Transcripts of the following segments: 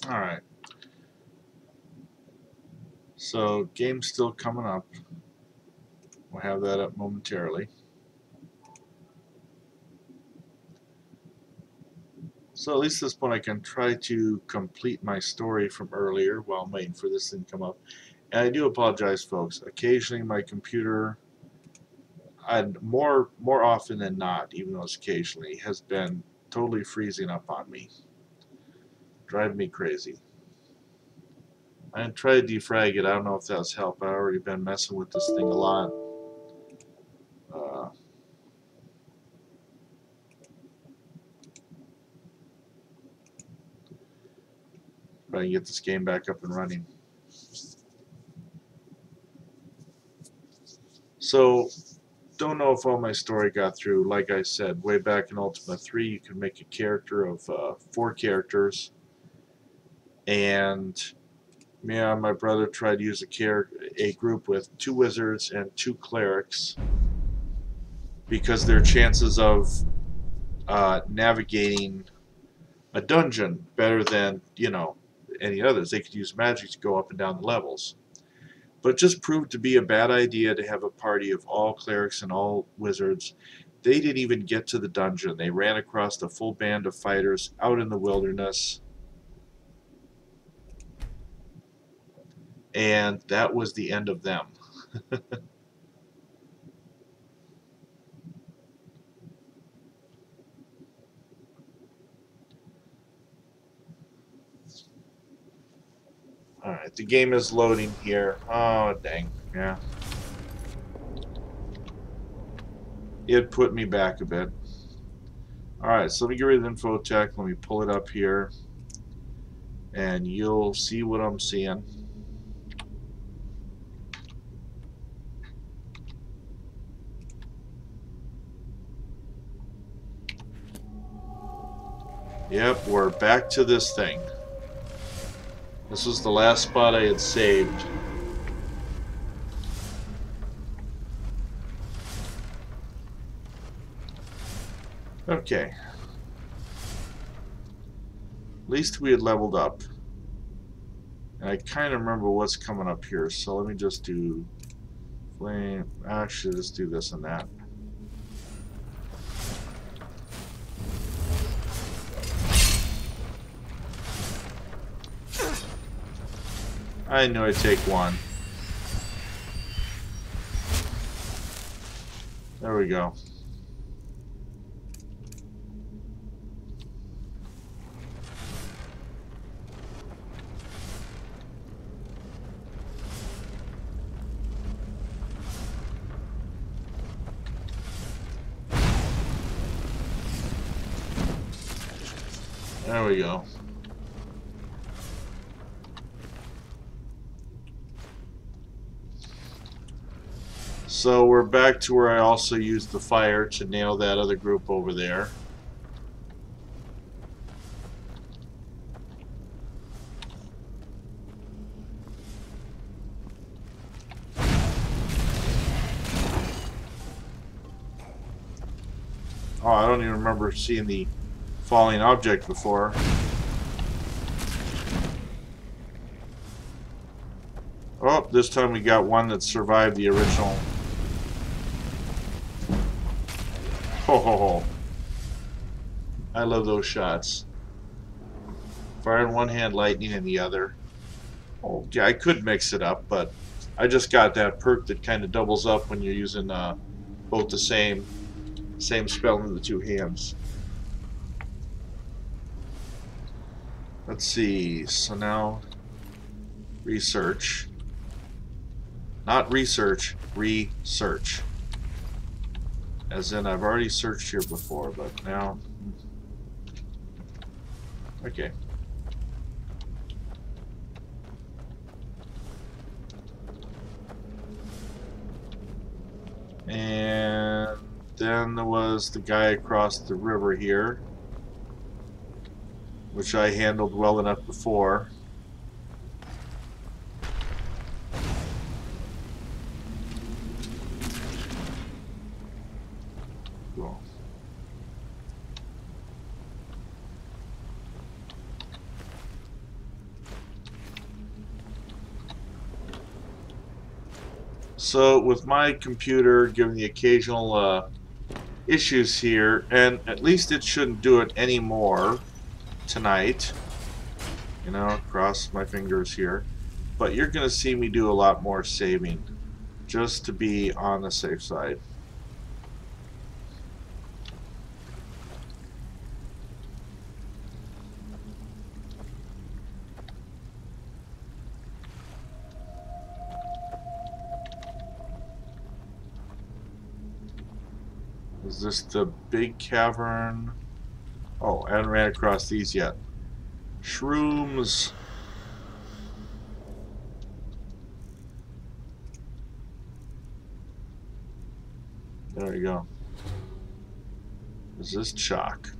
Alright. So, game's still coming up. We'll have that up momentarily. So at least at this point I can try to complete my story from earlier while I'm waiting for this thing to come up. And I do apologize, folks. Occasionally my computer, more often than not, even though it's occasionally, has been totally freezing up on me. Driving me crazy. I tried to defrag it. I don't know if that's helped. I've already been messing with this thing a lot. Try and get this game back up and running. So, don't know if all my story got through. Like I said, way back in Ultima 3, you can make a character of 4 characters. And me and my brother tried to use a group with 2 wizards and 2 clerics, because their chances of navigating a dungeon better than, you know, any others. They could use magic to go up and down the levels. But it just proved to be a bad idea to have a party of all clerics and all wizards. They didn't even get to the dungeon. They ran across a full band of fighters out in the wilderness. And that was the end of them. Alright, the game is loading here. Oh, dang. Yeah. It put me back a bit. Alright, so let me get rid of the info tech. Let me pull it up here. And you'll see what I'm seeing. Yep, we're back to this thing. This was the last spot I had saved. Okay. At least we had leveled up. And I kind of remember what's coming up here, so let me just do flame. Actually, let's do this and that. I knew I'd take one. There we go. There we go. So we're back to where I also used the fire to nail that other group over there. Oh, I don't even remember seeing the falling object before. Oh, this time we got one that survived the original. Ho ho ho. I love those shots. Fire in one hand, lightning in the other. Oh, yeah, I could mix it up, but I just got that perk that kind of doubles up when you're using both the same spell in the 2 hands. Let's see. So now research. Not research, research. As in, I've already searched here before, but now... Okay. And then there was the guy across the river here, which I handled well enough before. Cool. So with my computer giving the occasional issues here, and at least it shouldn't do it anymore tonight. You know, cross my fingers here. But you're going to see me do a lot more saving, just to be on the safe side. Is this the big cavern? Oh, I haven't ran across these yet. Shrooms. There you go. Is this chalk?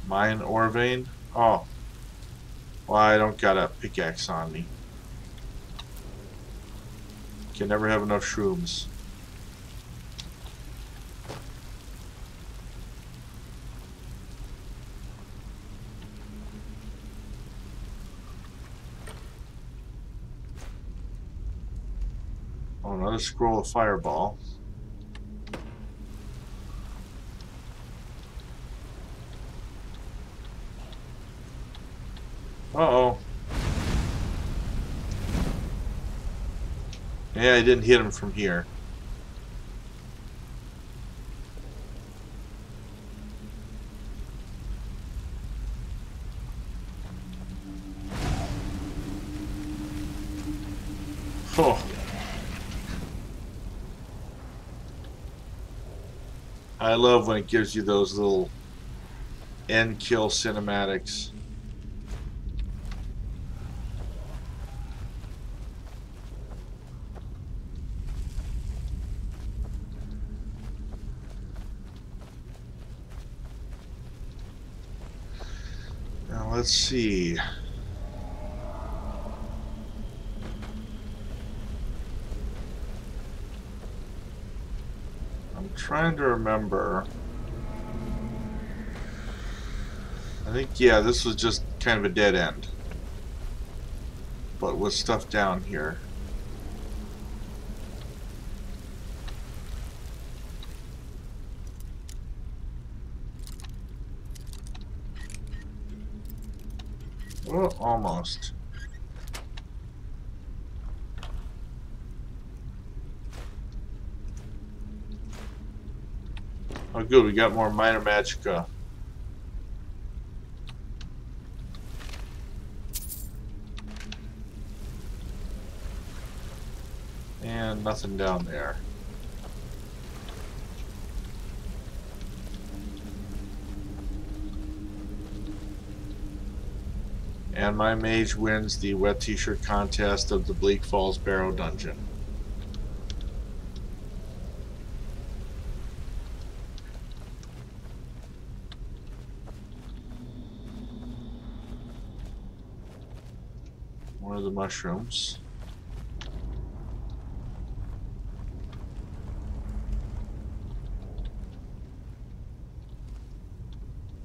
Mine ore vein? Oh. Well, I don't got a pickaxe on me. Can never have enough shrooms. Oh, another scroll of fireball. Uh-oh. Yeah, I didn't hit him from here. Oh. I love when it gives you those little end kill cinematics. Now let's see. I'm trying to remember. I think, yeah, this was just kind of a dead end. But with stuff down here. Well, almost. Oh, good, we got more minor magicka. And nothing down there. And my mage wins the wet t-shirt contest of the Bleak Falls Barrow dungeon. One of the mushrooms.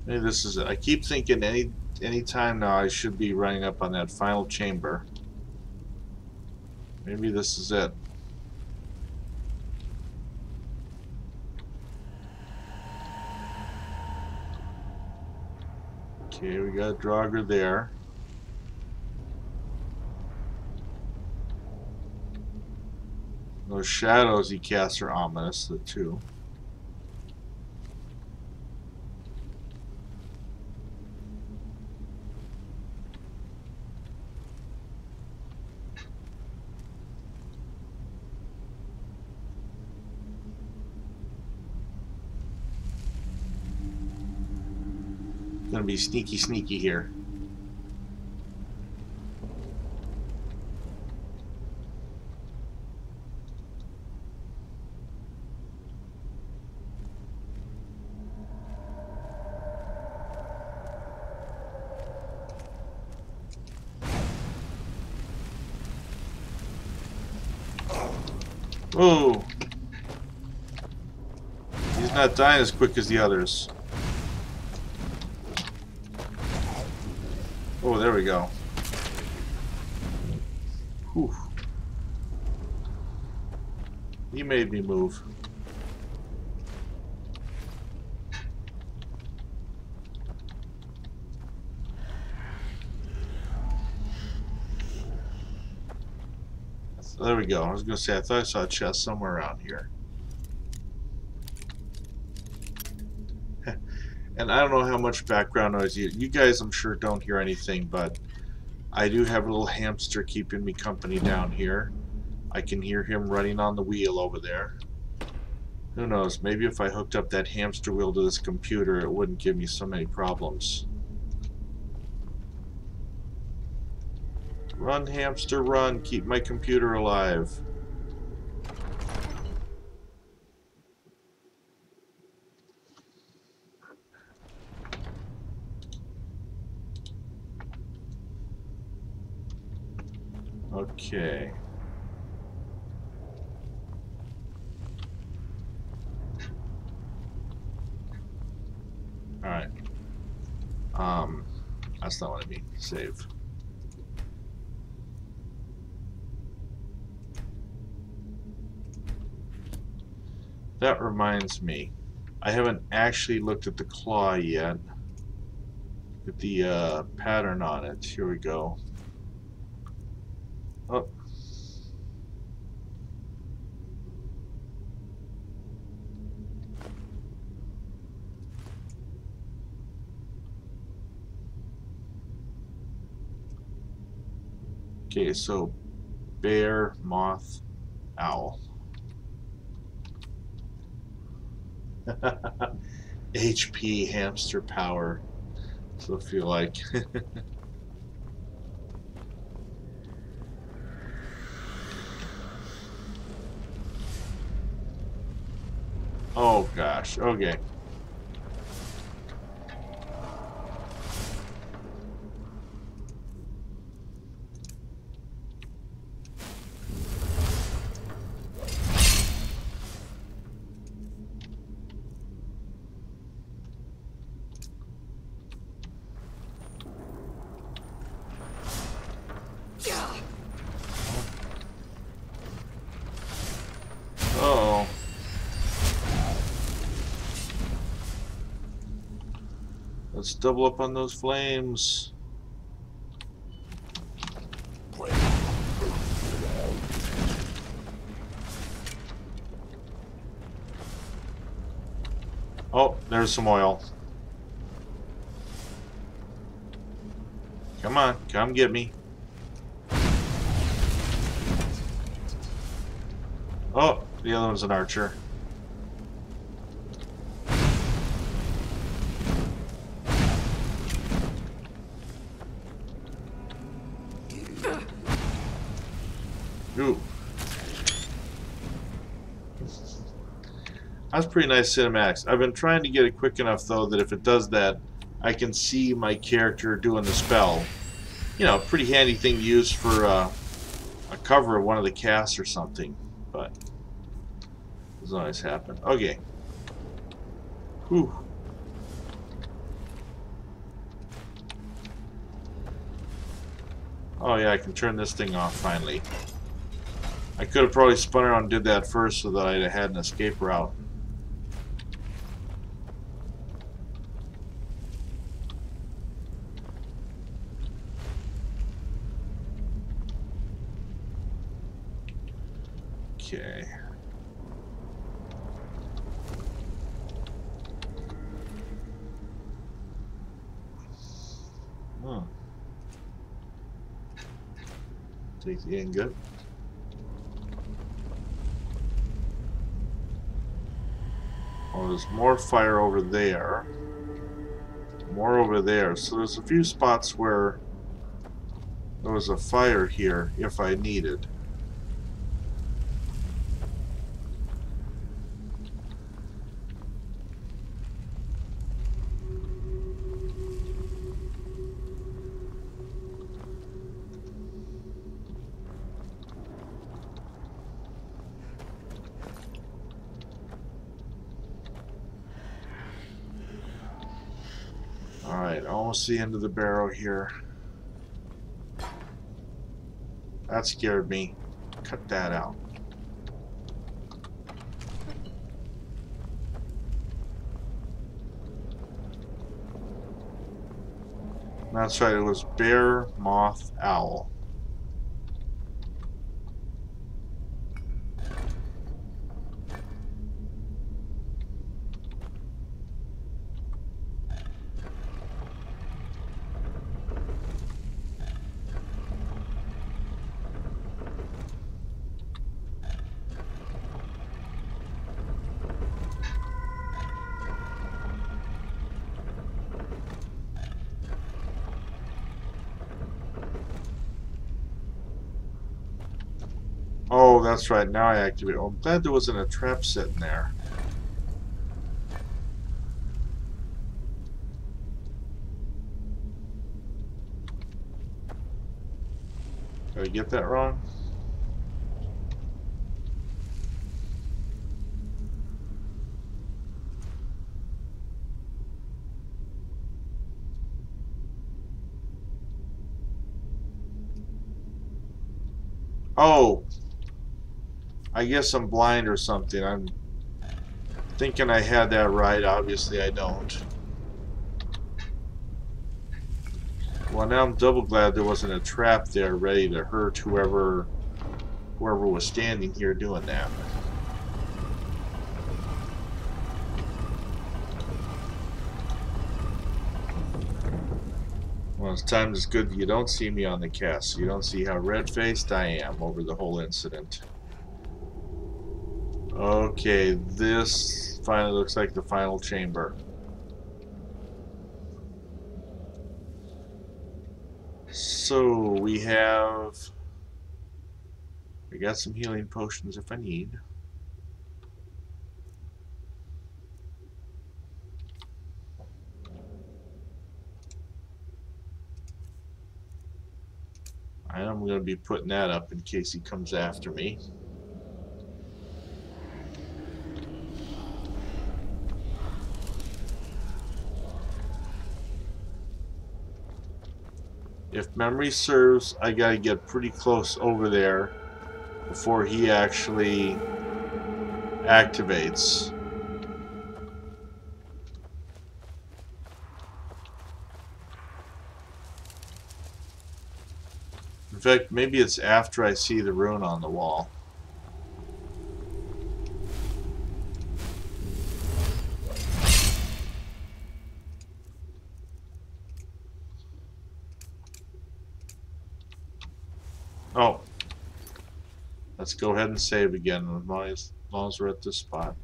Maybe this is it. I keep thinking any time now I should be running up on that final chamber. Maybe this is it. Okay, we got a Draugr there. Those shadows he casts are ominous, the two. Gonna be sneaky here. Whoa! He's not dying as quick as the others. Oh, there we go. Whew. He made me move. So there we go. I was going to say, I thought I saw a chest somewhere around here. And I don't know how much background noise you guys, I'm sure, don't hear anything, but I do have a little hamster keeping me company down here. I can hear him running on the wheel over there. Who knows, maybe if I hooked up that hamster wheel to this computer, it wouldn't give me so many problems. Run, hamster, run. Keep my computer alive. Okay. Alright. That's not what I mean. Save. That reminds me. I haven't actually looked at the claw yet. Look at the pattern on it. Here we go. Oh. Okay, so bear, moth, owl. HP, hamster power. So I feel like. Oh gosh, okay. Uh-oh. Let's double up on those flames. Oh, there's some oil. Come on, come get me. Oh, the other one's an archer. Ooh. That's pretty nice cinematics. I've been trying to get it quick enough, though, that if it does that, I can see my character doing the spell. You know, pretty handy thing to use for a cover of one of the casts or something. But it doesn't always happen. Okay. Whew. Oh yeah, I can turn this thing off finally. I could have probably spun around and did that first so that I had an escape route. Okay. Hmm. Take the ingot. Oh, there's more fire over there. More over there. So there's a few spots where there was a fire here if I needed. almost the end of the barrow here. That scared me. Cut that out. That's right, it was bear, moth, owl. Oh, that's right. Now I activate. Oh, I'm glad there wasn't a trap sitting there. Did I get that wrong? Oh, I guess I'm blind or something. I'm thinking I had that right. Obviously, I don't. Well, now I'm double glad there wasn't a trap there ready to hurt whoever was standing here doing that. Well, it's time is good you don't see me on the cast, so you don't see how red-faced I am over the whole incident. Okay, this finally looks like the final chamber. So we got some healing potions if I need. I'm going to be putting that up in case he comes after me. If memory serves, I gotta get pretty close over there before he actually activates. In fact, maybe it's after I see the rune on the wall. Oh, let's go ahead and save again as long as we're at this spot.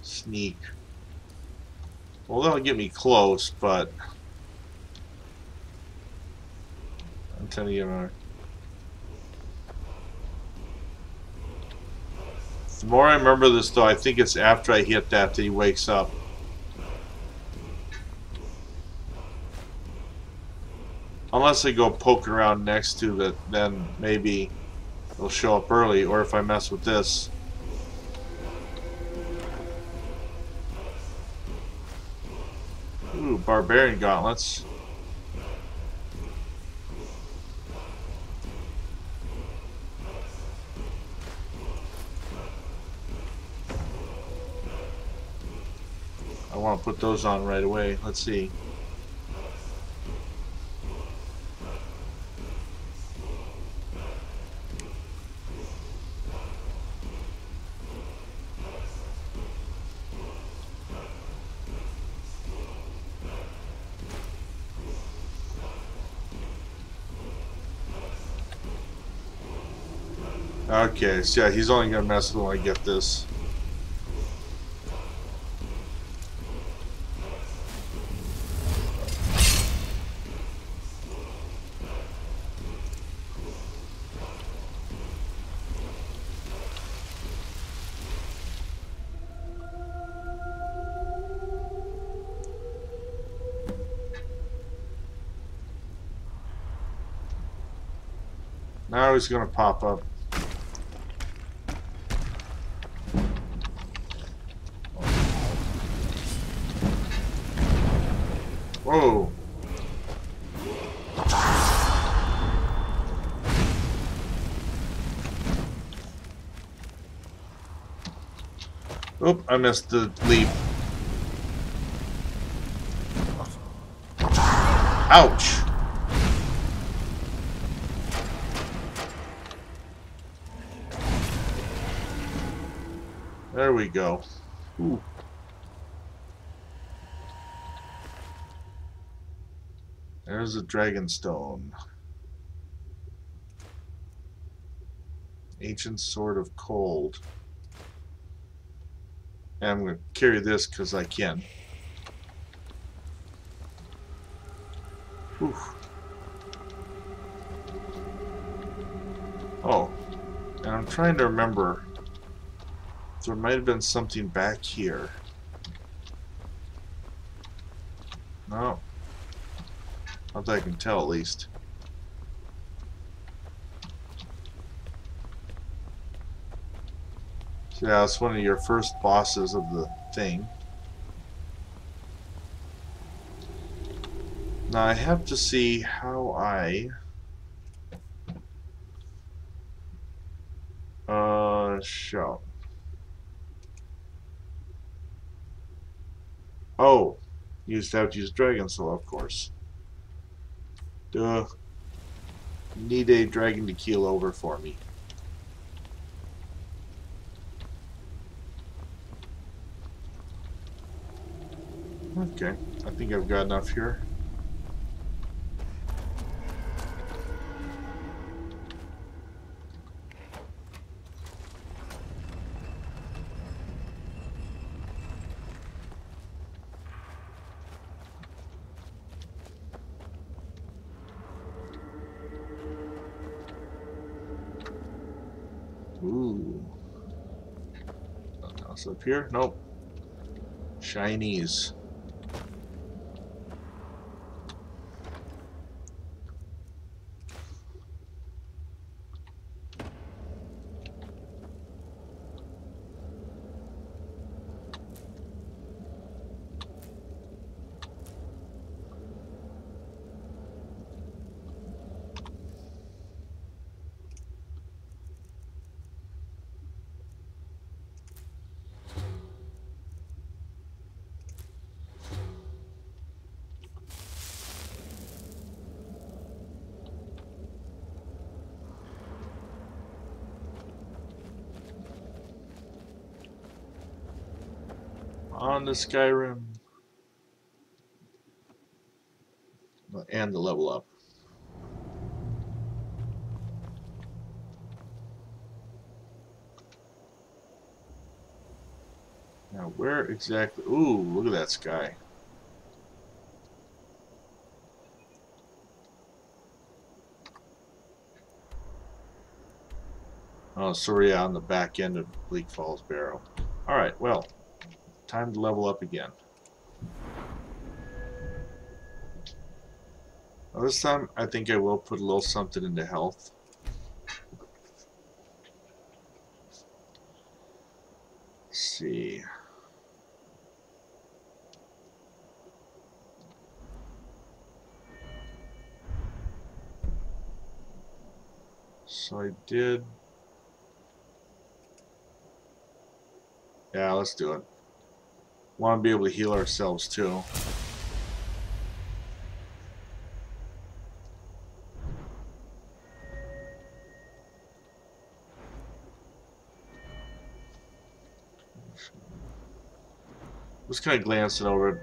Sneak. Well, that'll get me close, but I'm telling you, the more I remember this, though, I think it's after I hit that he wakes up. Unless I go poking around next to it, then maybe it'll show up early, or if I mess with this. Ooh, barbarian gauntlets. I want to put those on right away. Let's see. Okay, so yeah, he's only gonna mess with when I get this. Now he's gonna pop up. Oop, I missed the leap. Ouch! There we go. Ooh. There's a dragon stone. Ancient sword of cold. And I'm going to carry this because I can. Whew. Oh, and I'm trying to remember. There might have been something back here. No. Not that I can tell, at least. So yeah, it's one of your first bosses of the thing. Now I have to see how I... shout. Oh, you used to have to use Dragon Soul, of course. Duh. Need a dragon to keel over for me. Okay, I think I've got enough here. Ooh. Nothing else up here? Nope. Shinies. On to Skyrim. And the level up. Now, where exactly... Ooh, look at that sky. Oh, sorry, on the back end of Bleak Falls Barrow. Alright, well, time to level up again. Now, this time, I think I will put a little something into health. Let's see. So I did... Yeah, let's do it. Want to be able to heal ourselves too. Just kind of glancing over it.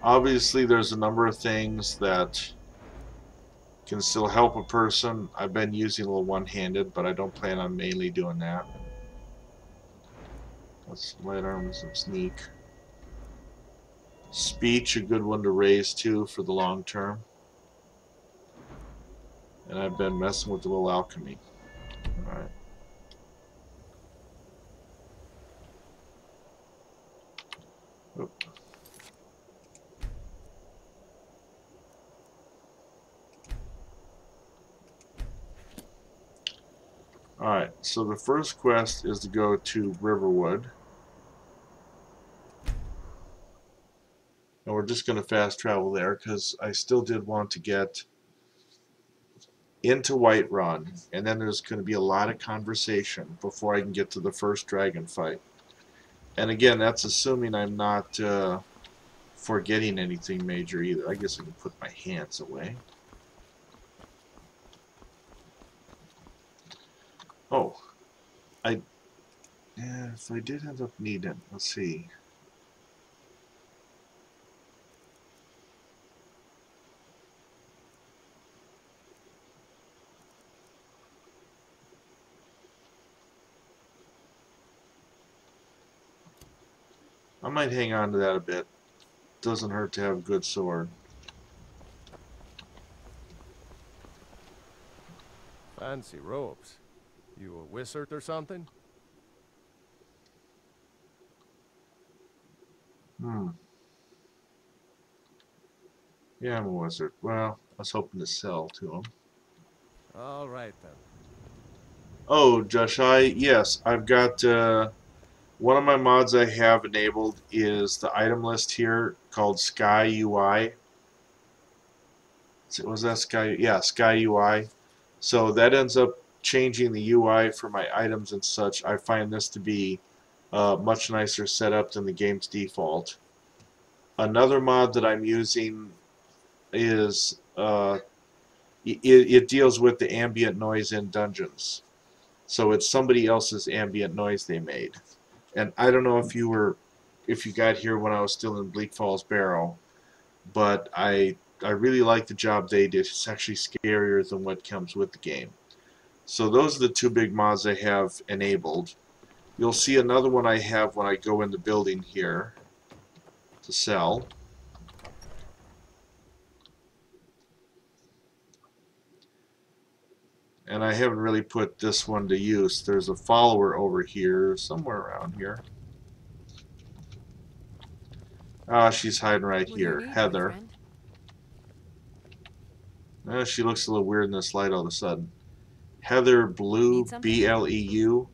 Obviously, there's a number of things that can still help a person. I've been using a little one-handed, but I don't plan on mainly doing that. That's light arms and sneak. Speech, a good one to raise too for the long term. And I've been messing with a little alchemy. Alright. Oop. Alright, so the first quest is to go to Riverwood. And we're just going to fast travel there because I still did want to get into Whiterun, and then there's going to be a lot of conversation before I can get to the first dragon fight. And again, that's assuming I'm not forgetting anything major either. I guess I can put my hands away. Oh, yeah, if I did end up needing, let's see. I might hang on to that a bit. Doesn't hurt to have a good sword. Fancy robes. You a wizard or something? Yeah, I'm a wizard. Well, I was hoping to sell to him. All right then. Oh, Josh, yes, I've got one of my mods I have enabled is the item list here called Sky UI. Was that Sky? Yeah, Sky UI. So that ends up changing the UI for my items and such. I find this to be much nicer setup than the game's default. Another mod that I'm using is it deals with the ambient noise in dungeons. So it's somebody else's ambient noise they made. And I don't know if you got here when I was still in Bleak Falls Barrow, but I really like the job they did. It's actually scarier than what comes with the game. So those are the two big mods I have enabled. You'll see another one I have when I go in the building here to sell. And I haven't really put this one to use. There's a follower over here, somewhere around here. Ah, she's hiding right here. Heather. She looks a little weird in this light all of a sudden. Heather Blue, B-L-E-U.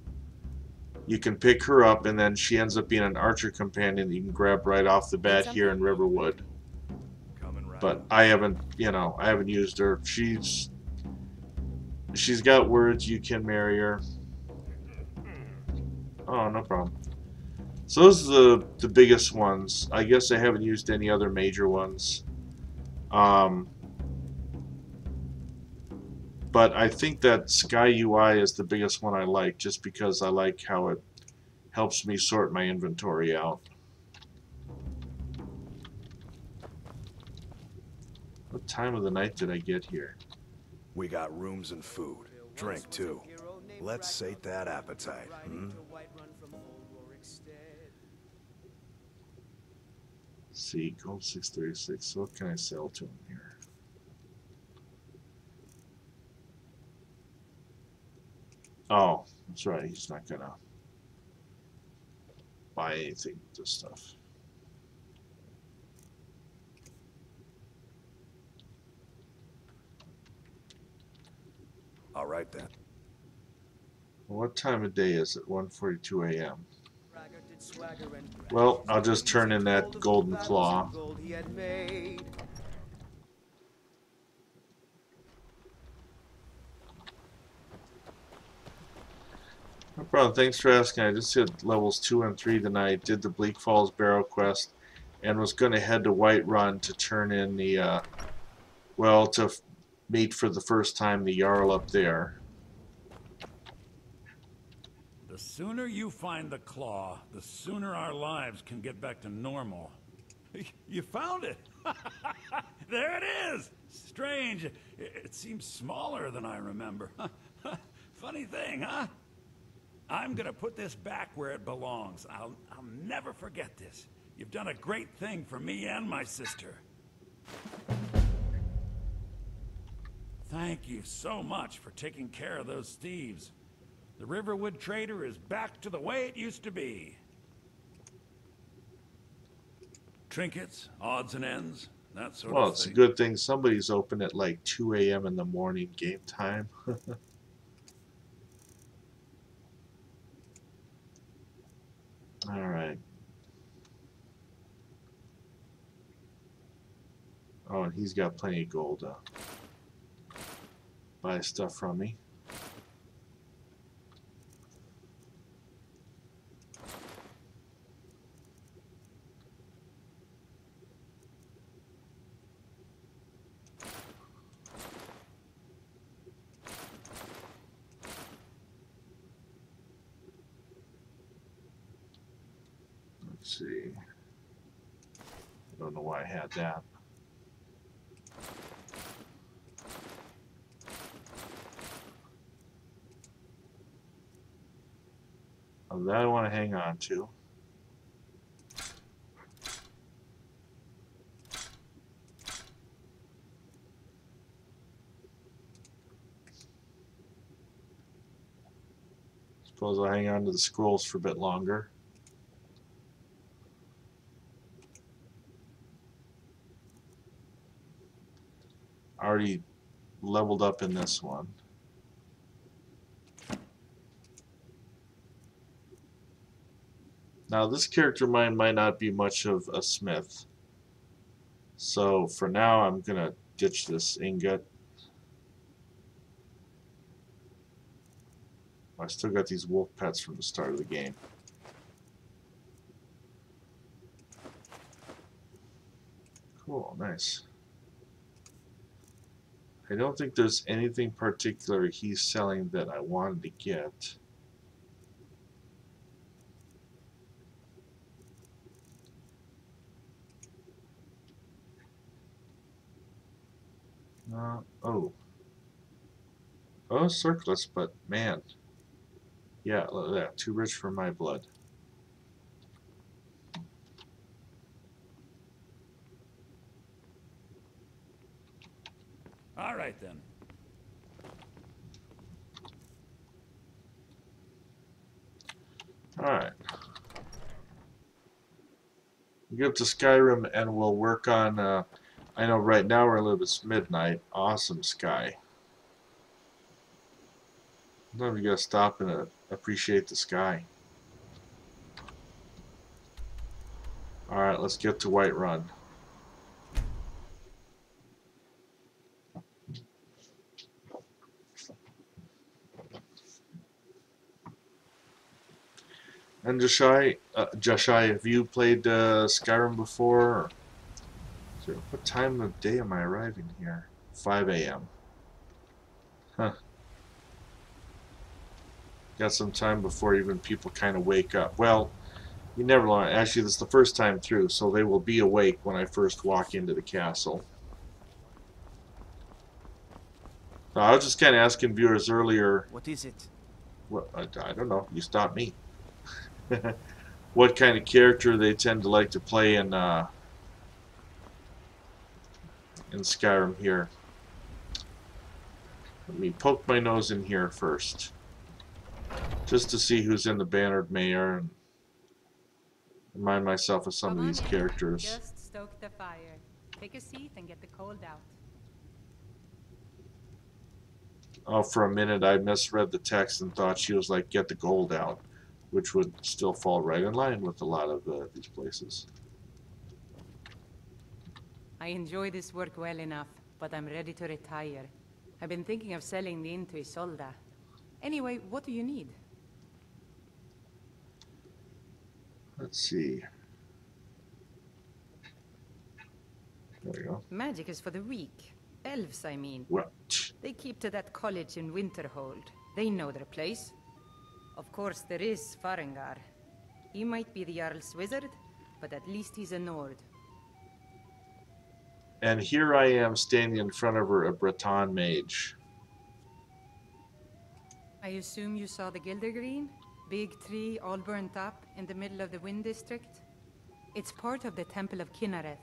You can pick her up, and then she ends up being an archer companion that you can grab right off the bat here in Riverwood. But I haven't, I haven't used her. She's got words. You can marry her. Oh, no problem. So those are the biggest ones. I guess I haven't used any other major ones. But I think that Sky UI is the biggest one I like, just because I like how it helps me sort my inventory out. What time of the night did I get here? We got rooms and food. Drink, too. Let's sate that appetite, hmm? See, gold 636. So what can I sell to him here? Oh, that's right. He's not gonna buy anything with this stuff. All right, then. What time of day is it? 1:42 a.m. Well, I'll just turn in that golden claw. No problem. Thanks for asking. I just hit levels 2 and 3 tonight. Did the Bleak Falls Barrow quest, and was going to head to Whiterun to turn in the, to meet for the first time the Jarl up there. The sooner you find the claw, the sooner our lives can get back to normal. You found it! There it is! Strange. It seems smaller than I remember. Funny thing, huh? I'm gonna put this back where it belongs. I'll never forget this. You've done a great thing for me and my sister. Thank you so much for taking care of those thieves. The Riverwood Trader is back to the way it used to be. Trinkets, odds and ends, that sort of thing. Well, it's a good thing somebody's open at like 2 a.m. in the morning game time. Alright. Oh, and he's got plenty of gold to buy stuff from me. see. I don't know why I had that. Oh, that I want to hang on to. Suppose I'll hang on to the scrolls for a bit longer. Already leveled up in this one. Now this character mine might not be much of a smith. So for now I'm gonna ditch this ingot. I still got these wolf pets from the start of the game. Cool, nice. I don't think there's anything particular he's selling that I wanted to get. Oh. Oh, surplus, but man. Yeah, look at that. Too rich for my blood. All right, then. Alright. We'll get up to Skyrim and we'll work on, I know right now we're a little bit midnight. Awesome sky. Sometimes you gotta stop and appreciate the sky. Alright, let's get to Whiterun. And Joshai, have you played Skyrim before? Or, what time of day am I arriving here? 5 a.m. Huh. Got some time before even people kind of wake up. Well, you never know. Actually, this is the first time through, so they will be awake when I first walk into the castle. I was just kind of asking viewers earlier. What is it? What, I don't know. You stop me. What kind of character they tend to like to play in Skyrim here. Let me poke my nose in here first, just to see who's in the Bannered Mayor and remind myself of some of these characters. Just stoke the fire. Take a seat and get the cold out. Oh, for a minute I misread the text and thought she was like, get the gold out, which would still fall right in line with a lot of these places. I enjoy this work well enough, but I'm ready to retire. I've been thinking of selling the inn to Isolda. Anyway, what do you need? Let's see. There we go. Magic is for the weak. Elves, I mean. What? They keep to that college in Winterhold. They know their place. Of course, there is Farengar. He might be the Jarl's wizard, but at least he's a Nord. And here I am standing in front of her, a Breton mage. I assume you saw the Gildergreen? Big tree all burnt up in the middle of the Wind District? It's part of the Temple of Kinnareth.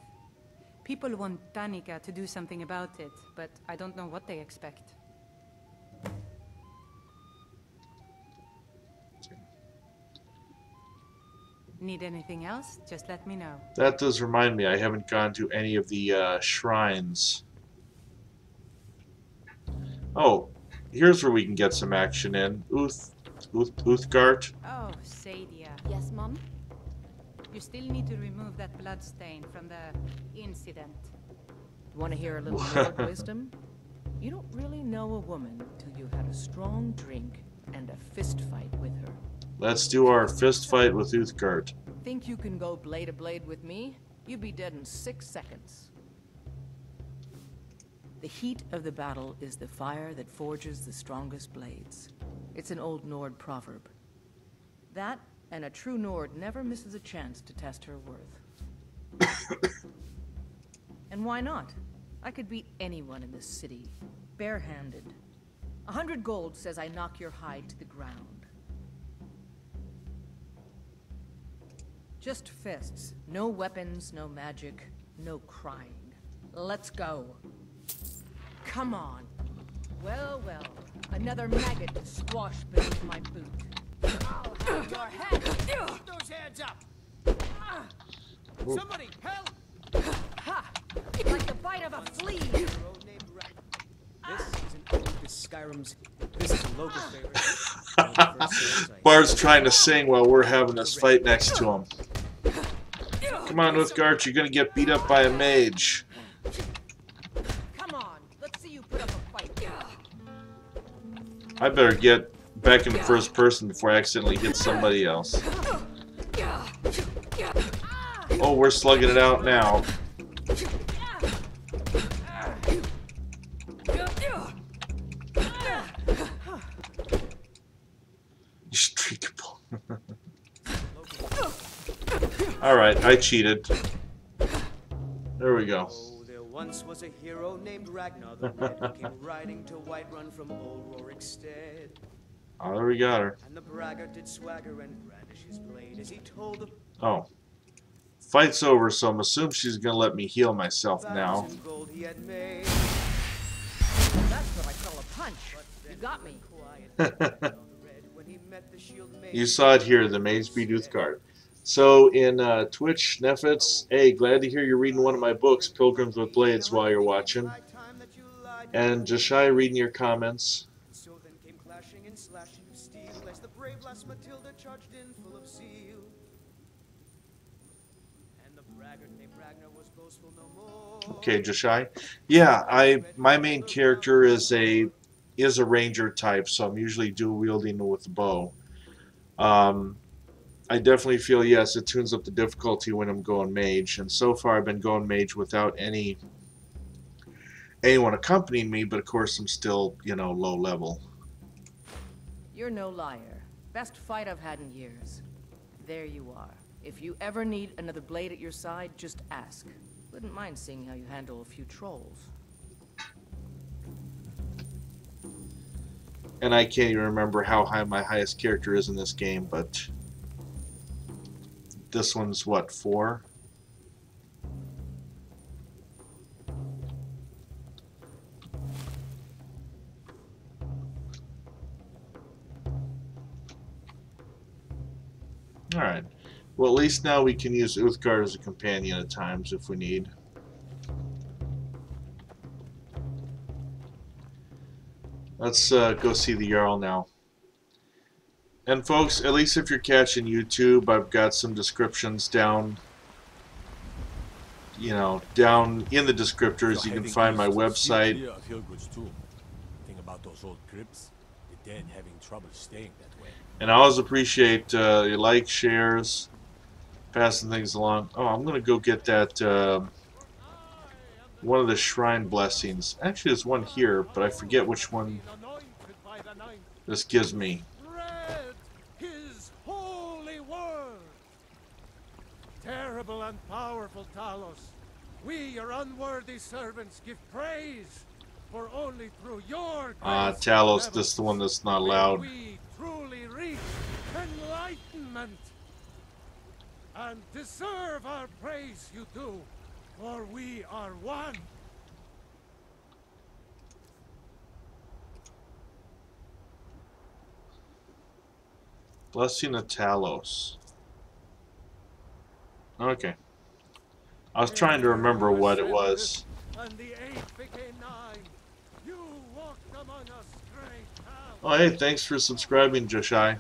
People want Danica to do something about it, but I don't know what they expect. Need anything else? Just let me know. That does remind me, I haven't gone to any of the shrines. Oh, here's where we can get some action in. Uthgard. Oh, Sadia. Yes, Mom? You still need to remove that blood stain from the incident. Want to hear a little Nord wisdom? You don't really know a woman till you've had a strong drink and a fist fight with her. Let's do our fist fight with Uthgard. Think you can go blade to blade with me? You'd be dead in 6 seconds. The heat of the battle is the fire that forges the strongest blades. It's an old Nord proverb. That, And a true Nord never misses a chance to test her worth. And why not? I could beat anyone in this city, barehanded. 100 gold says I knock your hide to the ground. Just fists. No weapons, no magic, no crying. Let's go. Come on. Well, well. Another maggot to squash beneath my boot. I'll have your head! Keep those hands up! Somebody, help! Ha! Like the bite of a flea! This isn't Lucas Skyrim's. This is a local favorite. Bard's trying to sing while we're having this fight next to him. Come on, Uthgard, you're gonna get beat up by a mage. Come on, let's see you put up a fight. I better get back in first person before I accidentally hit somebody else. Oh, we're slugging it out now. Streakable. Alright, I cheated. There we go. Oh, there once was a hero named Ragnar the Red who came riding to Whiterun from old Rorikstead. Oh, there we got her. And the braggart did swagger and brandish his blade as he told the Oh. Fight's over, so I'm assuming she's gonna let me heal myself now. gold he had made. That's what I call a punch. You got me. You saw it here, the Mage beat Uthgard. So in Twitch, Nefits, hey, glad to hear you're reading one of my books, Pilgrims with Blades, while you're watching. And Jashai reading your comments. So then came clashing and slashing of steel as the brave lass Matilda charged in full of zeal. And the braggart named Ragnar was boastful no more. Okay, Jashai. Yeah, my main character is a ranger type, so I'm usually dual wielding with the bow. I definitely feel, yes, it tunes up the difficulty when I'm going mage, and so far I've been going mage without anyone accompanying me, but of course I'm still, you know, low level. You're no liar. Best fight I've had in years. There you are. If you ever need another blade at your side, just ask. Wouldn't mind seeing how you handle a few trolls. And I can't even remember how high my highest character is in this game, but this one's what, 4? Alright. Well, at least now we can use Uthgard as a companion at times if we need. Let's go see the Jarl now. And folks, at least if you're catching YouTube, I've got some descriptions down, you know, down in the descriptors. You can find my website. Think about those old crypts. The dead having trouble staying that way. And I always appreciate your likes, shares, passing things along. Oh, I'm going to go get that, one of the shrine blessings. Actually, there's one here, but I forget which one this gives me. Terrible and powerful Talos, we, your unworthy servants, give praise, for only through your grace Talos, this is the one that's not allowed. we truly reach enlightenment, and deserve our praise you do, for we are one. Blessing of Talos. Okay. I was trying to remember what it was. And the 8th became 9. You walked among us, great Talos. Oh, hey, thanks for subscribing, Joshai.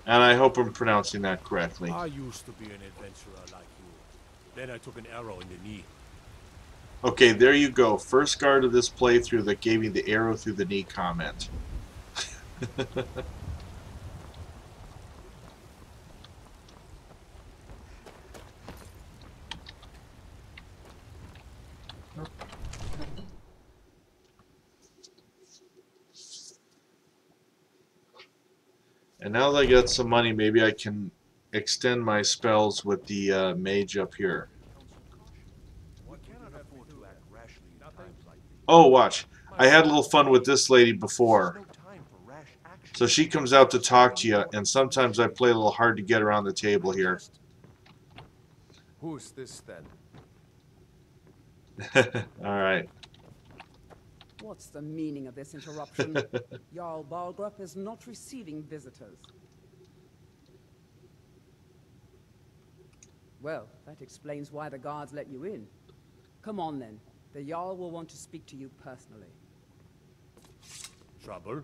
And I hope I'm pronouncing that correctly. I used to be an adventurer like you. Then I took an arrow in the knee. Okay, there you go. First guard of this playthrough that gave me the arrow through the knee comment. And now that I got some money, maybe I can extend my spells with the mage up here. Oh, watch. I had a little fun with this lady before. So she comes out to talk to you, and sometimes I play a little hard to get around the table here. Who's this then? Alright. What's the meaning of this interruption? Jarl Balgrup is not receiving visitors. Well, that explains why the guards let you in. Come on then. The Jarl will want to speak to you personally. Trouble?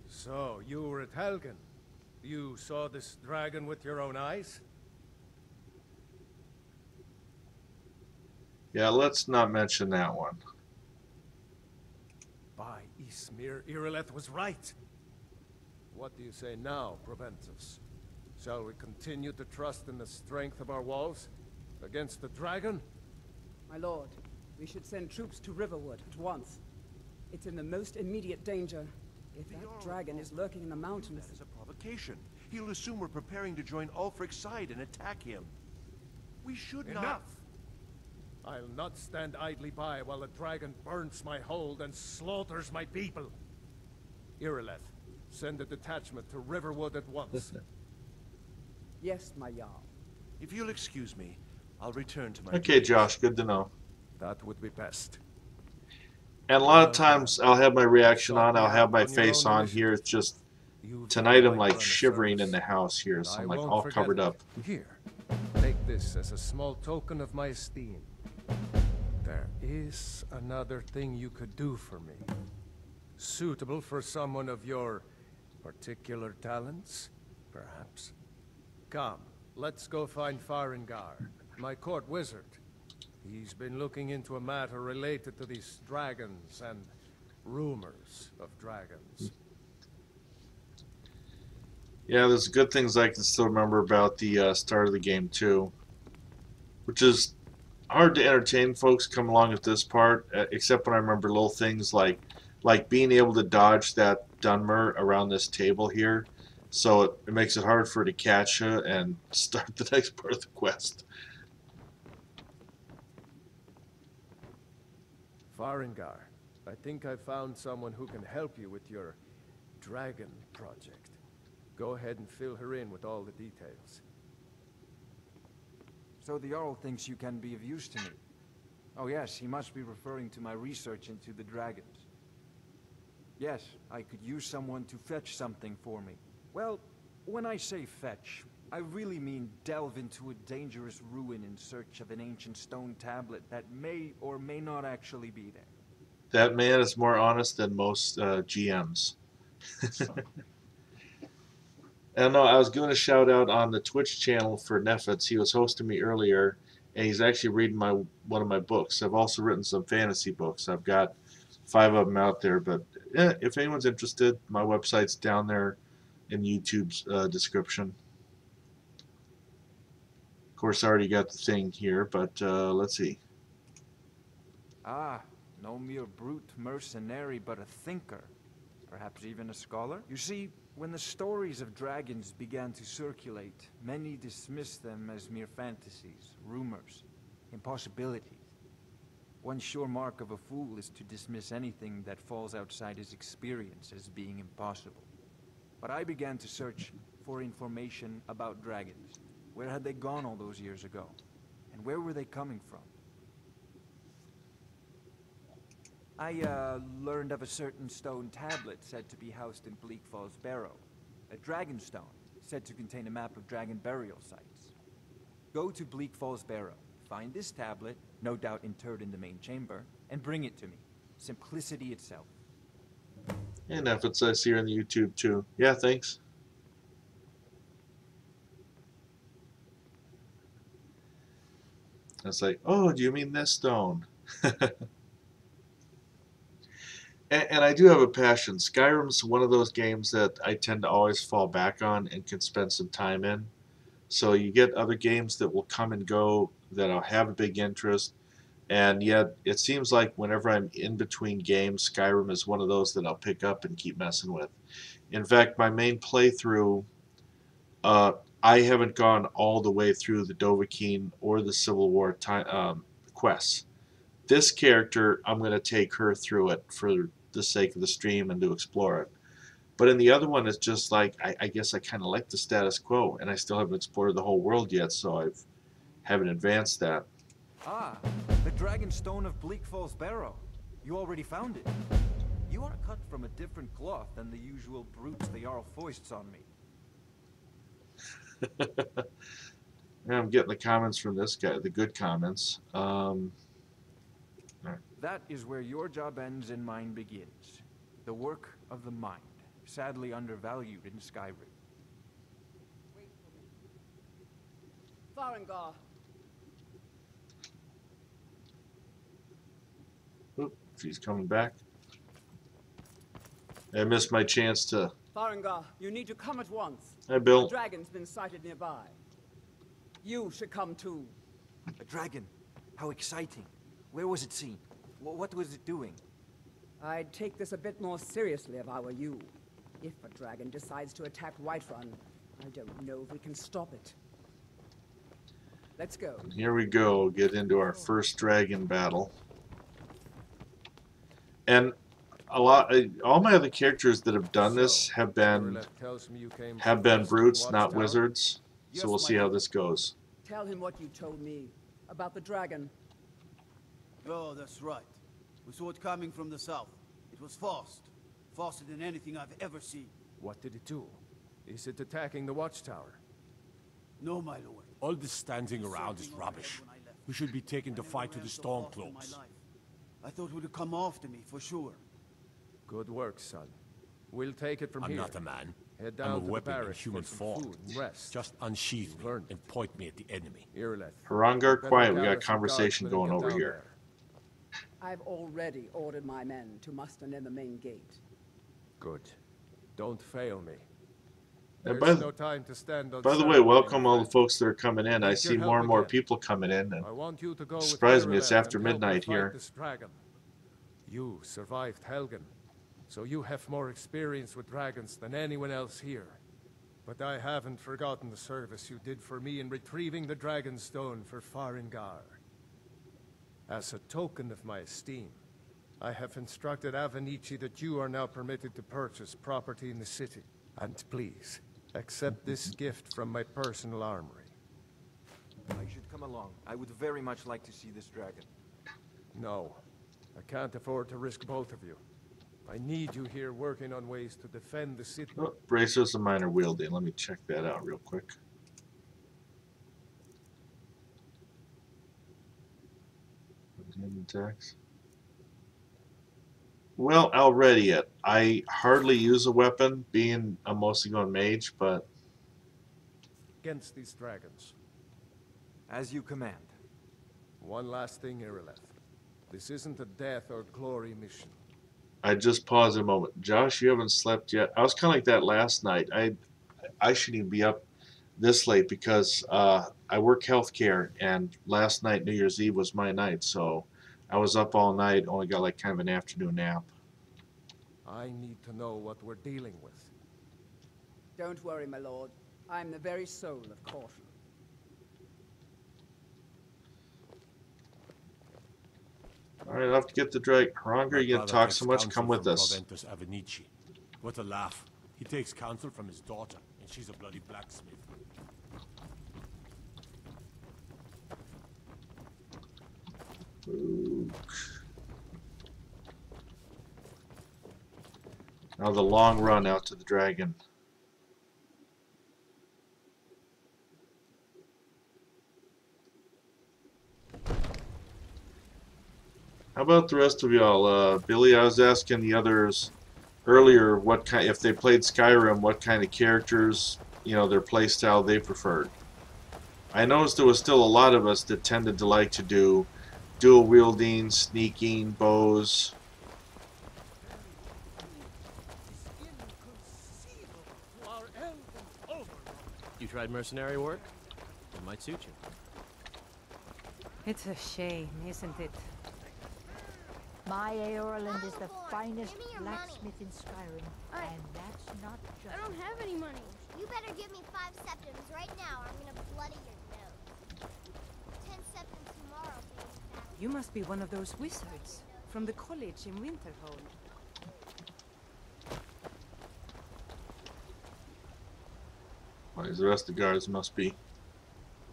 So, you were at Helgen. You saw this dragon with your own eyes? Yeah, let's not mention that one. By Ismir, Irileth was right. What do you say now, Proventus? Shall we continue to trust in the strength of our walls against the dragon? My lord, we should send troops to Riverwood at once. It's in the most immediate danger. If that dragon is lurking in the mountains... That is a provocation. He'll assume we're preparing to join Ulfric's side and attack him. We should not... Enough! I'll not stand idly by while the dragon burns my hold and slaughters my people. Irileth, send a detachment to Riverwood at once. Yes, my Jarl. If you'll excuse me, I'll return to my... Okay, Josh, good to know. That would be best. And a lot of times I'll have my reaction on, I'll have my face on here. It's just tonight I'm like shivering in the house here, so I'm like all covered up. Here, take this as a small token of my esteem. There is another thing you could do for me. Suitable for someone of your particular talents, perhaps. Come, let's go find Farengar, my court wizard. He's been looking into a matter related to these dragons and rumors of dragons. Yeah, there's good things I can still remember about the start of the game too, which is hard to entertain folks come along at this part, except when I remember little things like being able to dodge that Dunmer around this table here, so it makes it hard for it to catch you and start the next part of the quest. Farengar, I think I found someone who can help you with your dragon project. Go ahead and fill her in with all the details. So the Jarl thinks you can be of use to me. Oh yes, he must be referring to my research into the dragons. Yes, I could use someone to fetch something for me. Well, when I say fetch, I really mean delve into a dangerous ruin in search of an ancient stone tablet that may or may not actually be there. That man is more honest than most GMs. And no, I was giving a shout out on the Twitch channel for Nefitz. He was hosting me earlier, and he's actually reading one of my books. I've also written some fantasy books. I've got 5 of them out there, but if anyone's interested, my website's down there in YouTube's description. Of course, I already got the thing here, but let's see. Ah, no mere brute mercenary, but a thinker. Perhaps even a scholar? You see, when the stories of dragons began to circulate, many dismissed them as mere fantasies, rumors, impossibilities. One sure mark of a fool is to dismiss anything that falls outside his experience as being impossible. But I began to search for information about dragons. Where had they gone all those years ago? And where were they coming from? I learned of a certain stone tablet said to be housed in Bleak Falls Barrow. A dragon stone, said to contain a map of dragon burial sites. Go to Bleak Falls Barrow, find this tablet, no doubt interred in the main chamber, and bring it to me. Simplicity itself. And if it says here in the YouTube too. Yeah, thanks. It's like, oh, do you mean this stone? And I do have a passion. Skyrim's one of those games that I tend to always fall back on and can spend some time in. So you get other games that will come and go that I'll have a big interest, And yet, it seems like whenever I'm in between games, Skyrim is one of those that I'll pick up and keep messing with. In fact, my main playthrough, I haven't gone all the way through the Dovahkiin or the Civil War quests. This character, I'm going to take her through it for the sake of the stream and to explore it. But in the other one, it's just like, I guess I kind of like the status quo, and I still haven't explored the whole world yet, so I haven't advanced that. Ah, the Dragon Stone of Bleak Falls Barrow. You already found it. You are cut from a different cloth than the usual brutes the Jarl foists on me. Yeah, I'm getting the comments from this guy, the good comments. That is where your job ends and mine begins. The work of the mind, sadly undervalued in Skyrim. Wait for me. Farengar. Oop, she's coming back. I missed my chance to... Farengar, you need to come at once. Hi, Bill. A dragon's been sighted nearby. You should come too. A dragon? How exciting. Where was it seen? What was it doing? I'd take this a bit more seriously if I were you. If a dragon decides to attack Whiterun, I don't know if we can stop it. Let's go. Here we go, get into our first dragon battle. And all my other characters that have done this have been brutes, not wizards. So we'll see how this goes. Tell him what you told me about the dragon. Oh, that's right. We saw it coming from the south. It was fast. Faster than anything I've ever seen. What did it do? Is it attacking the watchtower? No, my lord. All this standing around is rubbish. We should be taking the fight to the Stormcloaks. I thought it would come after me, for sure. Good work, son. We'll take it from here. I'm not a man. Head I'm down a to the weapon in barracks human for some form. food and rest. Just unsheath me and point me at the enemy. Harangar, quiet. We got a conversation going over here. I've already ordered my men to muster near the main gate. Good. Don't fail me. And There's no time to stand on by the way, welcome all the folks that are coming in. I see more and more people coming in, and I want you to go surprise me, with it's after and help midnight fight here. this dragon. You survived Helgen, so you have more experience with dragons than anyone else here. But I haven't forgotten the service you did for me in retrieving the Dragon Stone for Farengar. As a token of my esteem, I have instructed Avenici that you are now permitted to purchase property in the city. And please, accept this gift from my personal armory. I should come along. I would very much like to see this dragon. No, I can't afford to risk both of you. I need you here working on ways to defend the city. Oh, bracers and minor wielding. Let me check that out real quick. Attacks. Well, I'll ready it. I hardly use a weapon, being I'm mostly going mage, but Against these dragons. As you command. One last thing, Irileth. This isn't a death or glory mission. I just pause a moment. Josh, you haven't slept yet. I was kind of like that last night. I shouldn't even be up this late because I work healthcare, and last night, New Year's Eve, was my night, so I was up all night, only got like kind of an afternoon nap. I need to know what we're dealing with. Don't worry, my lord. I'm the very soul of caution. All right, I'll have to get the drag. Harangar, you gonna talk so much? Come with us. Avenici. What a laugh. He takes counsel from his daughter, and she's a bloody blacksmith. Now the long run out to the dragon. How about the rest of y'all? Billy, I was asking the others earlier what kind, if they played Skyrim, what kind of characters, you know, their playstyle they preferred. I noticed there was still a lot of us that tended to like to do dual wielding, sneaking, bows. You tried mercenary work? It might suit you. It's a shame, isn't it? My Aorland is the finest Give me your blacksmith in Skyrim, and that's not just... I don't have any money. You better give me 5 septims right now, or I'm gonna bloody your nose. 10 septims tomorrow, baby. You must be one of those wizards from the college in Winterhold. Well, the rest of the guards must be.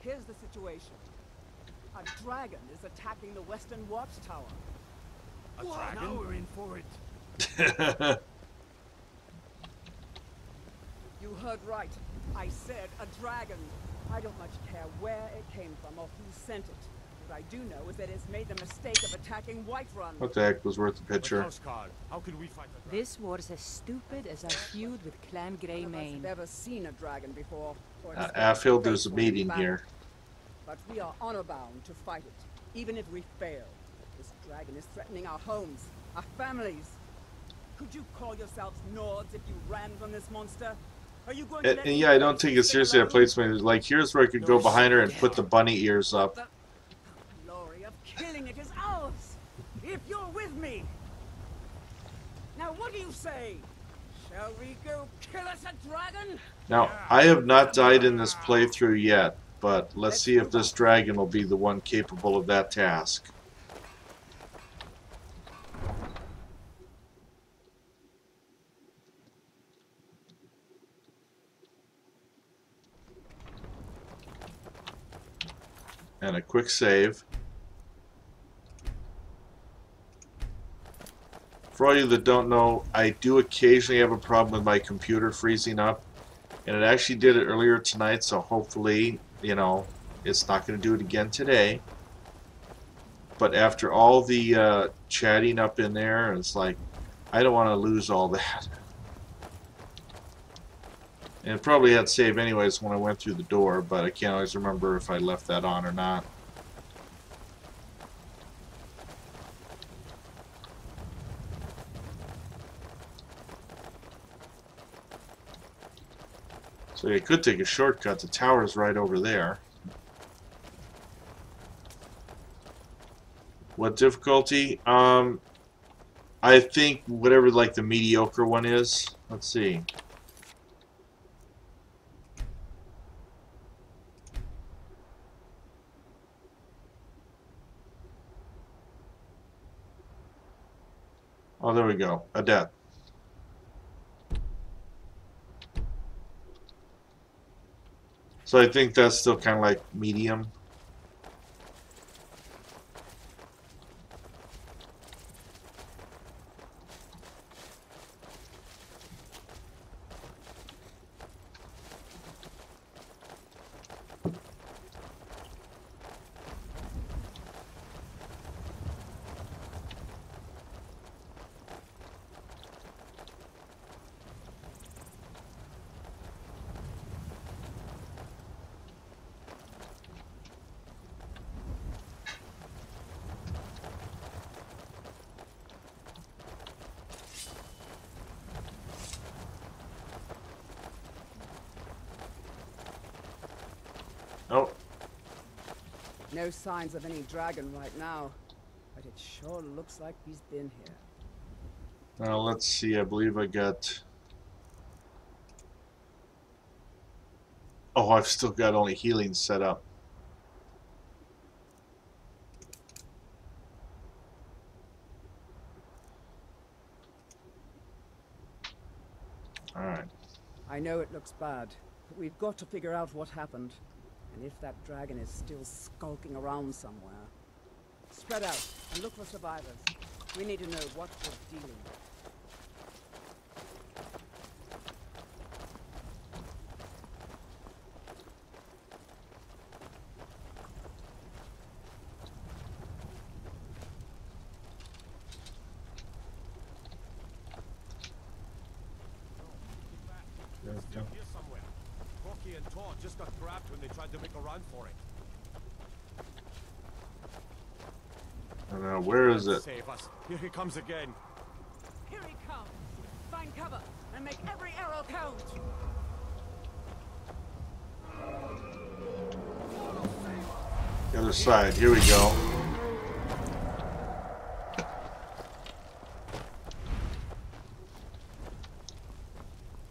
Here's the situation. A dragon is attacking the western watchtower. A dragon? Now we're in for it. You heard right. I said a dragon. I don't much care where it came from or who sent it. What I do know is that it's made the mistake of attacking Whiterun. What the heck was worth the picture? How can we fight a dragon? This war's as stupid as our feud with Clan Greymane. I've never seen a dragon before. Affield, there's a meeting here. But we are honor-bound to fight it, even if we fail. This dragon is threatening our homes, our families. Could you call yourselves Nords if you ran from this monster? Are you going to And yeah, I don't take it seriously. I played something like, here's where I could go behind her and put the bunny ears up. The glory of killing it is ours, if you're with me. Now what do you say? Shall we go kill us a dragon? Now, I have not died in this playthrough yet, but let's see if this dragon will be the one capable of that task. And a quick save. For all you that don't know, I do occasionally have a problem with my computer freezing up. And it actually did it earlier tonight, so hopefully, you know, it's not going to do it again today. But after all the chatting up in there, it's like, I don't want to lose all that. And it probably had save anyways when I went through the door, but I can't always remember if I left that on or not. So you could take a shortcut. The tower's right over there. What difficulty? I think whatever like the mediocre one is. Let's see. Oh, there we go. Adept. So I think that's still kind of like medium. Oh. No signs of any dragon right now, but it sure looks like he's been here. Now let's see, I believe I got... Oh, I've still got only healing set up. Alright. I know it looks bad, but we've got to figure out what happened. And if that dragon is still skulking around somewhere. Spread out and look for survivors. We need to know what we're dealing with. Still here somewhere. Corky and Tor just got grabbed when they tried to make a run for it. I don't know, where is it? Save us. Here he comes again. Here he comes. Find cover and make every arrow count. Yeah, other side. Here we go.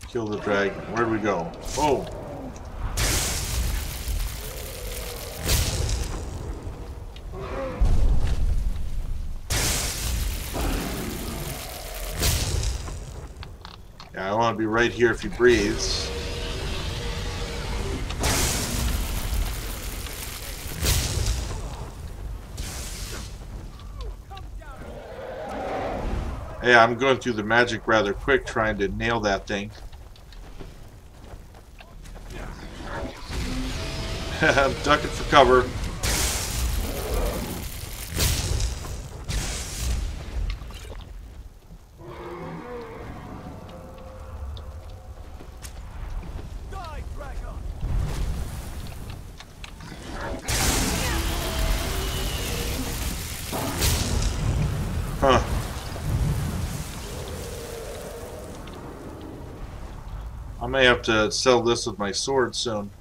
Kill the dragon. Where'd we go? Oh! Yeah, I want to be right here if he breathes. Hey, I'm going through the magic rather quick trying to nail that thing. I'm ducking for cover. Huh. I may have to sell this with my sword soon.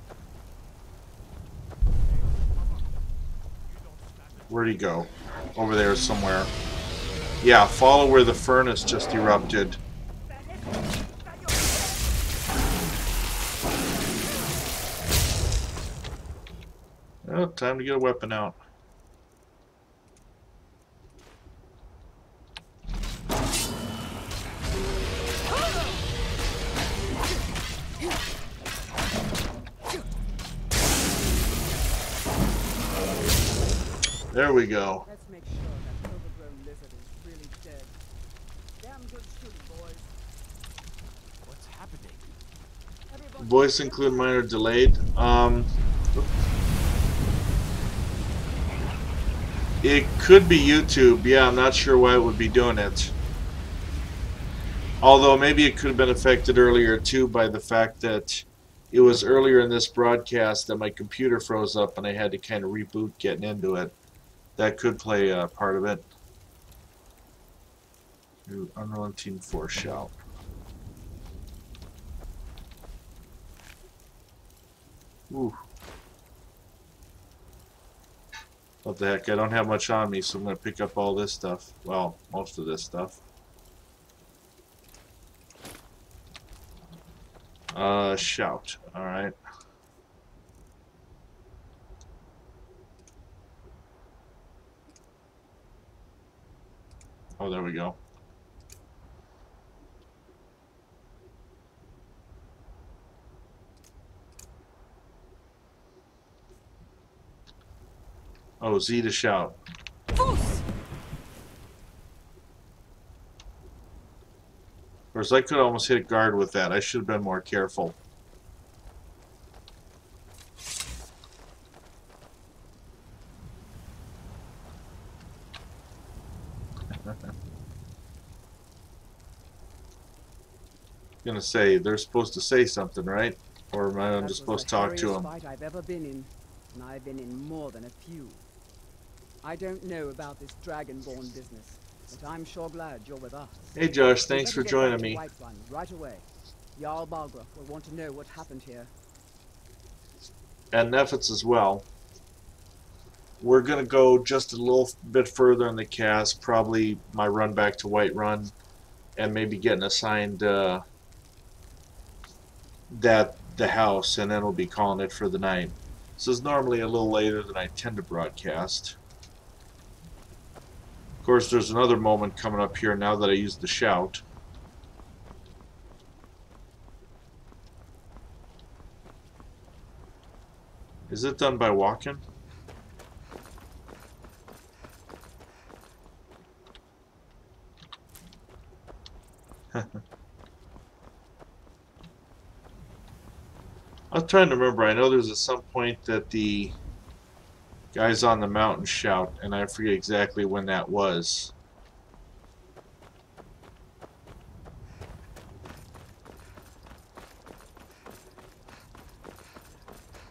Where'd he go? Over there somewhere. Yeah, follow where the furnace just erupted. Well, time to get a weapon out. There we go. Let's make sure that overgrown lizard is really dead. Damn good shooting, boys. What's happening? Voice include minor delayed. It could be YouTube. Yeah, I'm not sure why it would be doing it. Although maybe it could have been affected earlier too by the fact that it was earlier in this broadcast that my computer froze up and I had to kind of reboot getting into it. That could play a part of it. Unrelenting Force Shout. Ooh. What the heck, I don't have much on me, so I'm going to pick up all this stuff. Well, most of this stuff. Shout. Alright. Oh, there we go. Oh, Z to shout. Of course, I could almost hit a guard with that. I should have been more careful. Gonna say they're supposed to say something, right? Or am I just supposed to talk to them? Fight I've ever been in, and I've been in more than a few. I don't know about this dragonborn business, but I'm sure glad you're with us. Hey Josh, thanks for joining me. Whiterun right away. Jarl Balgruuf will want to know what happened here. And Nefitz as well. We're gonna go just a little bit further in the cast, probably my run back to Whiterun, and maybe getting assigned the house, and then we'll be calling it for the night. This is normally a little later than I tend to broadcast. Of course, there's another moment coming up here now that I use the shout. Is it done by walking? I was trying to remember. I know there's at some point that the guys on the mountain shout, and I forget exactly when that was.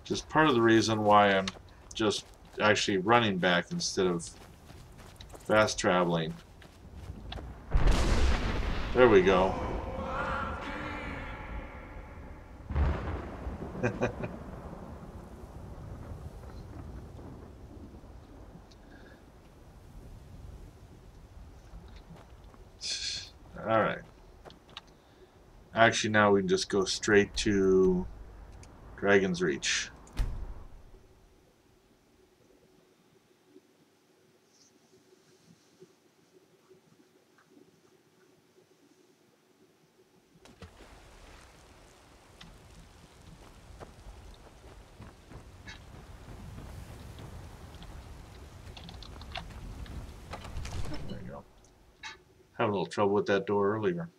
Just part of the reason why I'm just actually running back instead of fast traveling. There we go. Alright. Actually, now we can just go straight to Dragon's Reach. There you go. Having a little trouble with that door earlier.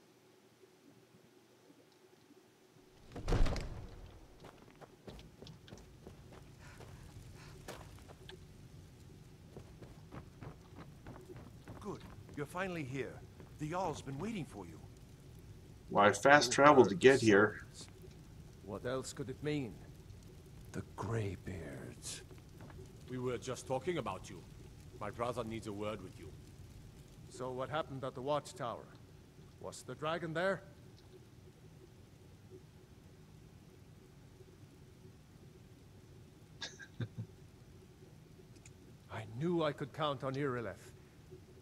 Good. You're finally here. The Jarl's been waiting for you. Why, I fast traveled to get here. What else could it mean? The Greybeards. We were just talking about you. My brother needs a word with you. So what happened at the watchtower? Was the dragon there? I knew I could count on Irileth,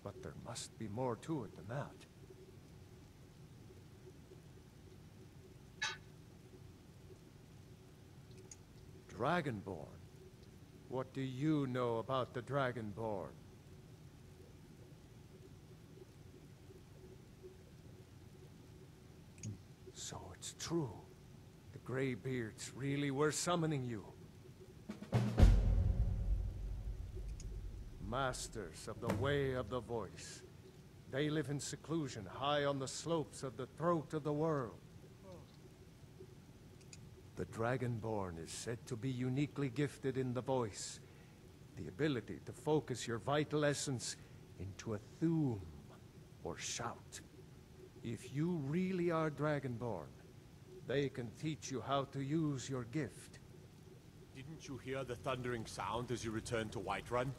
but there must be more to it than that. Dragonborn? What do you know about the Dragonborn? So it's true. The Greybeards really were summoning you. Masters of the Way of the Voice. They live in seclusion high on the slopes of the throat of the world. The Dragonborn is said to be uniquely gifted in the voice, the ability to focus your vital essence into a thum, or shout. If you really are Dragonborn, they can teach you how to use your gift. Didn't you hear the thundering sound as you returned to Whiterun?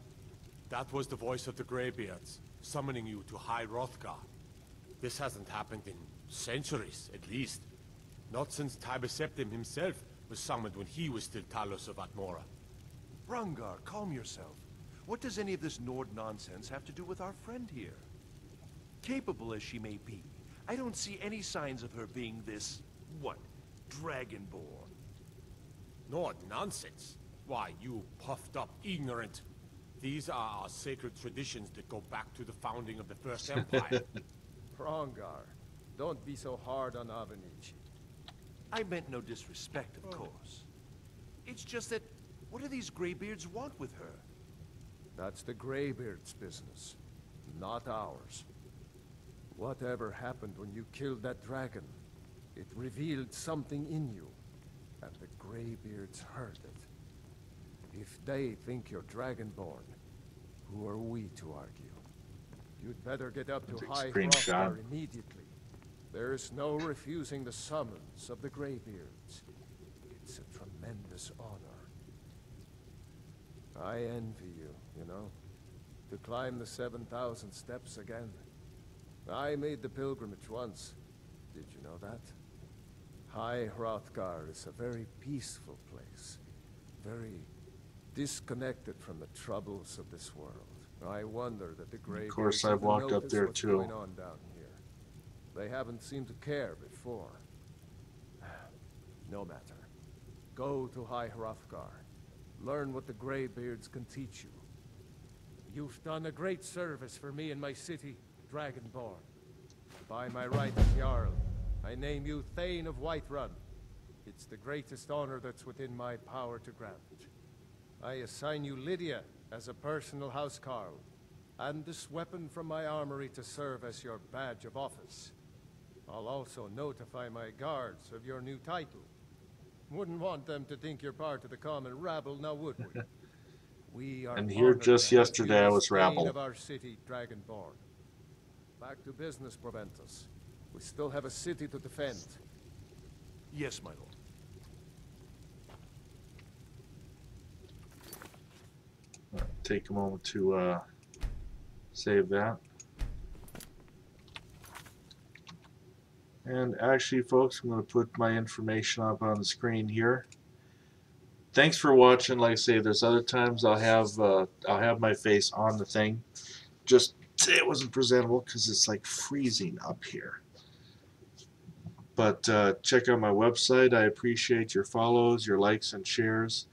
That was the voice of the Greybeards, summoning you to High Hrothgar. This hasn't happened in centuries, at least. Not since Tiber Septim himself was summoned when he was still Talos of Atmora. Rangar, calm yourself. What does any of this Nord nonsense have to do with our friend here? Capable as she may be, I don't see any signs of her being this, what, Dragonborn. Nord nonsense? Why, you puffed up ignorant. These are our sacred traditions that go back to the founding of the First Empire. Hrongar, don't be so hard on Avenici. I meant no disrespect, of course. It's just that, what do these Greybeards want with her? That's the Greybeards' business, not ours. Whatever happened when you killed that dragon, it revealed something in you, and the Greybeards heard it. If they think you're Dragonborn, who are we to argue? You'd better get up to High Hrothgar immediately. There's no refusing the summons of the Greybeards. It's a tremendous honor. I envy you, you know, to climb the 7,000 steps again. I made the pilgrimage once. Did you know that? High Hrothgar is a very peaceful place. Very disconnected from the troubles of this world. I wonder that the Greybeards of course, I've walked up there what's too. going on down here. They haven't seemed to care before. No matter. Go to High Hrothgar. Learn what the Greybeards can teach you. You've done a great service for me and my city, Dragonborn. By my right as Jarl, I name you Thane of Whiterun. It's the greatest honor that's within my power to grant. I assign you Lydia as a personal housecarl, and this weapon from my armory to serve as your badge of office. I'll also notify my guards of your new title. Wouldn't want them to think you're part of the common rabble, now would we? We are And here just yesterday I was rabble. of our city, Dragonborn. Back to business, Proventus. We still have a city to defend. Yes, my lord. Take a moment to save that. And actually, folks, I'm going to put my information up on the screen here. Thanks for watching. Like I say, there's other times I'll have my face on the thing. Just Today it wasn't presentable because it's like freezing up here. But check out my website. I appreciate your follows, your likes, and shares.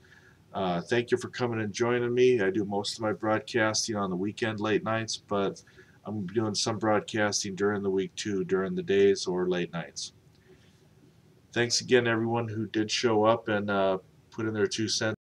Thank you for coming and joining me. I do most of my broadcasting on the weekend late nights, but I'm doing some broadcasting during the week too, during the days or late nights. Thanks again, everyone who did show up and put in their 2 cents.